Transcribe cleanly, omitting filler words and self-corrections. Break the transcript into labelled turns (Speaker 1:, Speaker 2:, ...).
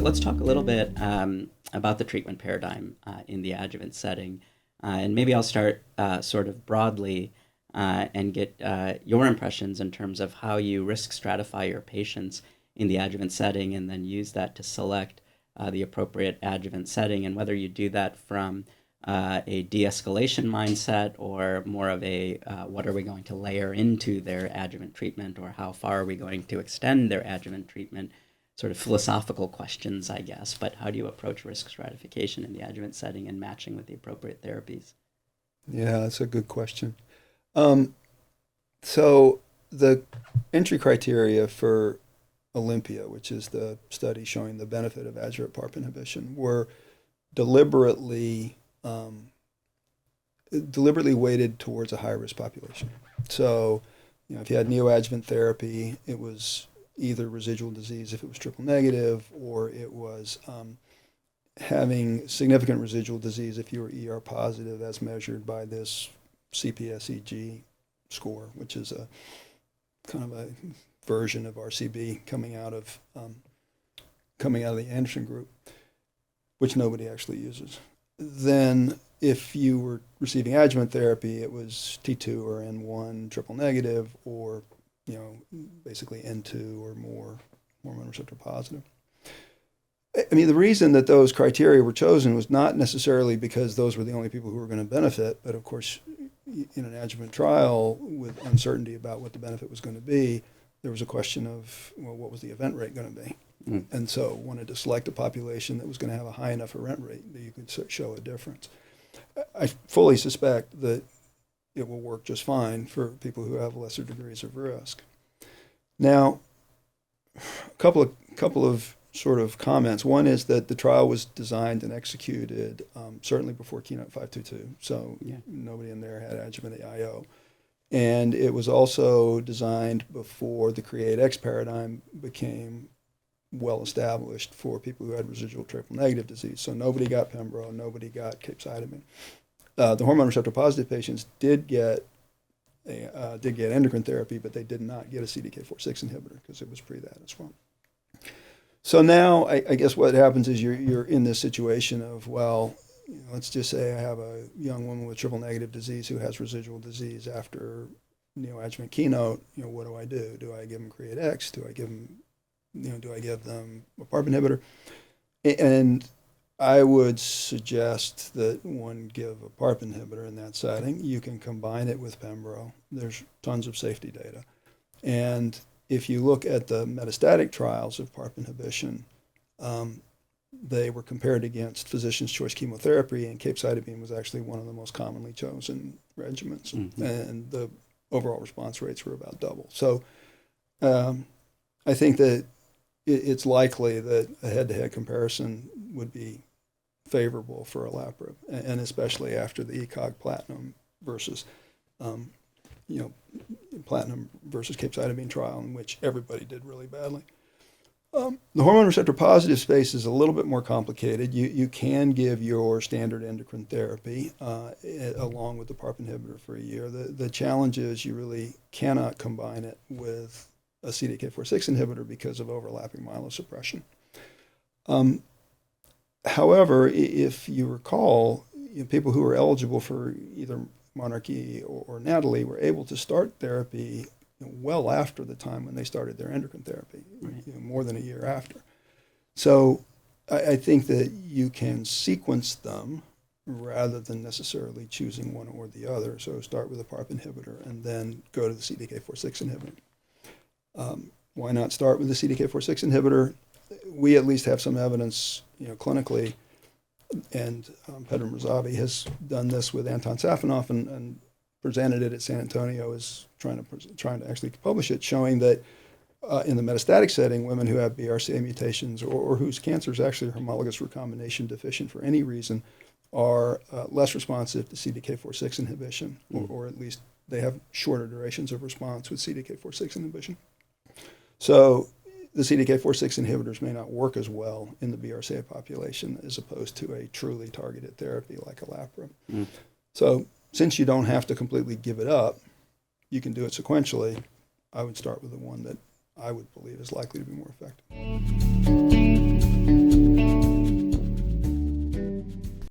Speaker 1: let's talk a little bit about the treatment paradigm in the adjuvant setting. And maybe I'll start sort of broadly and get your impressions in terms of how you risk stratify your patients in the adjuvant setting and then use that to select the appropriate adjuvant setting, and whether you do that from a de-escalation mindset or more of a what are we going to layer into their adjuvant treatment, or how far are we going to extend their adjuvant treatment, sort of philosophical questions, I guess. But how do you approach risk stratification in the adjuvant setting and matching with the appropriate therapies?
Speaker 2: Yeah, that's a good question. So the entry criteria for OlympiA, which is the study showing the benefit of adjuvant PARP inhibition, were deliberately weighted towards a high-risk population. So, if you had neoadjuvant therapy, it was either residual disease if it was triple negative, or it was having significant residual disease if you were ER positive, as measured by this CPSEG score, which is a kind of a version of RCB coming out of the Anderson group, which nobody actually uses. Then, if you were receiving adjuvant therapy, it was T2 or N1 triple negative, or basically N2 or more hormone receptor positive. I mean, the reason that those criteria were chosen was not necessarily because those were the only people who were going to benefit, but of course, in an adjuvant trial with uncertainty about what the benefit was going to be, there was a question of, well, what was the event rate going to be? And so wanted to select a population that was going to have a high enough event rate that you could show a difference. I fully suspect that it will work just fine for people who have lesser degrees of risk. Now, a couple of sort of comments. One is that the trial was designed and executed certainly before Keynote 522, so nobody in there had adjuvant IO. And it was also designed before the CREATE-X paradigm became well established for people who had residual triple negative disease. So nobody got pembro, nobody got capecitabine. The hormone receptor positive patients did get endocrine therapy, but they did not get a CDK4/6 inhibitor because it was pre that as well. So now I guess what happens is you're in this situation of, well, let's just say I have a young woman with triple negative disease who has residual disease after neoadjuvant Keynote. What do I do? Do I give them CREATE-X? Do I give them a PARP inhibitor? And I would suggest that one give a PARP inhibitor in that setting. You can combine it with pembro. There's tons of safety data. And if you look at the metastatic trials of PARP inhibition, they were compared against physician's choice chemotherapy, and capecitabine was actually one of the most commonly chosen regimens. And the overall response rates were about double. So I think that it's likely that a head-to-head comparison would be favorable for Olaparib, and especially after the ECOG platinum versus platinum versus capecitabine trial, in which everybody did really badly. The hormone receptor positive space is a little bit more complicated. You can give your standard endocrine therapy along with the PARP inhibitor for a year. The challenge is you really cannot combine it with a CDK4/6 inhibitor because of overlapping myelosuppression. However, if you recall, people who were eligible for either Monarchy or Natalie were able to start therapy well after the time when they started their endocrine therapy, more than a year after. So I think that you can sequence them rather than necessarily choosing one or the other. So start with a PARP inhibitor and then go to the CDK4/6 inhibitor. Why not start with the CDK4/6 inhibitor? We at least have some evidence, clinically, and Pedram Razavi has done this with Anton Safanoff and presented it at San Antonio, is trying to actually publish it, showing that in the metastatic setting, women who have BRCA mutations or whose cancer is actually homologous recombination deficient for any reason are less responsive to CDK4/6 inhibition, or at least they have shorter durations of response with CDK4/6 inhibition. So the CDK4/6 inhibitors may not work as well in the BRCA population as opposed to a truly targeted therapy like Olaparib. So since you don't have to completely give it up, you can do it sequentially. I would start with the one that I would believe is likely to be more effective.